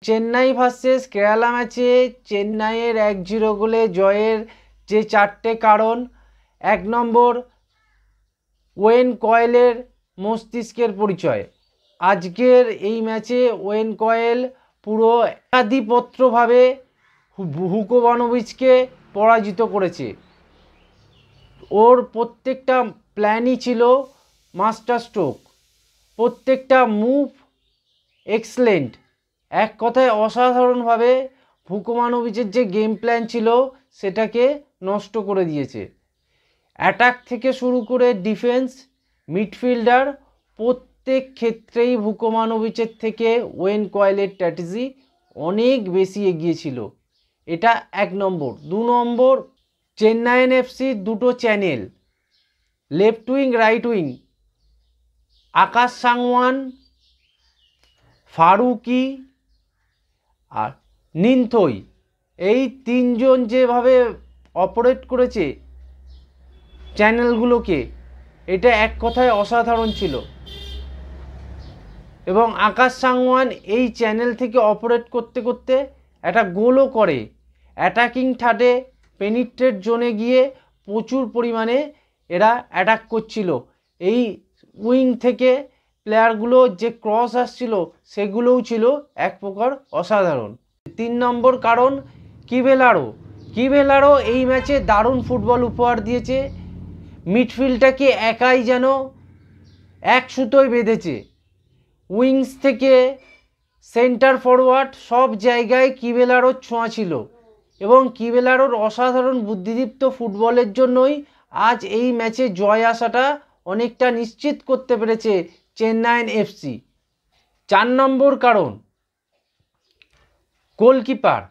Chennai versus Kerala ম্যাচে চেন্নাইয়ের 1-0 গোলে জয়ের যে 4টে কারণ। 1 নম্বর, ওয়েন কয়েলের মস্তিষ্কের পরিচয়। আজকের এই ম্যাচে ওয়েন কয়েল পুরো একাধিপত্রভাবে হুকোভানোভিচকে পরাজিত করেছে। ওর প্রত্যেকটা প্ল্যানই ছিল মাস্টার স্ট্রোক, প্রত্যেকটা মুভ এক্সেলেন্ট। এক কথায় অসাধারণভাবে হুকোভানোভিচের যে গেম প্ল্যান ছিল সেটাকে নষ্ট করে দিয়েছে। অ্যাটাক থেকে শুরু করে ডিফেন্স, মিডফিল্ডার প্রত্যেক ক্ষেত্রেই হুকোভানোভিচের থেকে ওয়েন কয়েলের স্ট্র্যাটেজি অনেক বেশি এগিয়ে ছিল। এটা 1 নম্বর। 2 নম্বর, চেন্নাইন এফসির দুটো channel, left wing right wing, Akash Sangwan, Farooqui আর নিনথই, এই তিনজন যেভাবে অপারেট করেছে চ্যানেলগুলোকে, এটা এক কথায় অসাধারণ ছিল। এবং আকাশ সাংওয়ান এই চ্যানেল থেকে অপারেট করতে করতে একটা গোলও করে। অ্যাটাকিং থার্ডে পেনিট্রেট জোনে গিয়ে প্রচুর পরিমাণে এরা অ্যাটাক করছিল। এই উইং থেকে প্লেয়ারগুলো যে ক্রস আসছিল সেগুলোও ছিল এক প্রকার অসাধারণ। 3 নম্বর কারণ, কিভেলারো এই ম্যাচে দারুণ ফুটবল উপহার দিয়েছে। মিডফিল্ডটাকে একাই যেন এক সুতোয় বেঁধেছে। উইংস থেকে সেন্টার ফরওয়ার্ড সব জায়গায় কিভেলারোর ছোঁয়া ছিল এবং কিভেলারোর অসাধারণ বুদ্ধিদীপ্ত ফুটবলের জন্যই আজ এই ম্যাচে জয় আসাটা অনেকটা নিশ্চিত করতে পেরেছে চেন্নাইন এফসি। 4 নম্বর কারণ, গোলকিপার।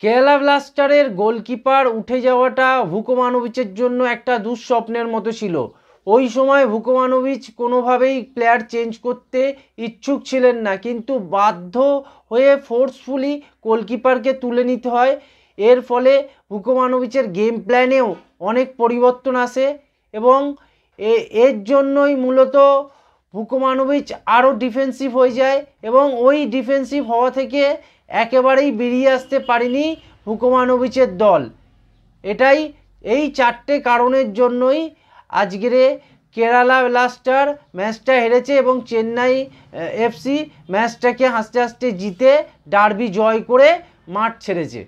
কেরালা ব্লাস্টারের গোলকিপার উঠে যাওয়াটা হুকোভানোভিচের জন্য একটা দুঃস্বপ্নের মতো ছিল। ওই সময় হুকোভানোভিচ কোনোভাবেই প্লেয়ার চেঞ্জ করতে ইচ্ছুক ছিলেন না, কিন্তু বাধ্য হয়ে ফোর্সফুলি গোলকিপারকে তুলে নিতে হয়। এর ফলে হুকোভানোভিচের গেম প্ল্যানেও অনেক পরিবর্তন আসে এবং এর জন্যই মূলত হুকোভানোভিচ আরও ডিফেন্সিভ হয়ে যায় এবং ওই ডিফেন্সিভ হওয়া থেকে একেবারেই বেরিয়ে আসতে পারেনি হুকোভানোভিচের দল। এই 4টে কারণের জন্যই আজকের কেরালা ব্লাস্টার ম্যাচটা হেরেছে এবং চেন্নাই এফসি ম্যাচটাকে হাসতে হাসতে জিতে ডার্বি জয় করে মাঠ ছেড়েছে।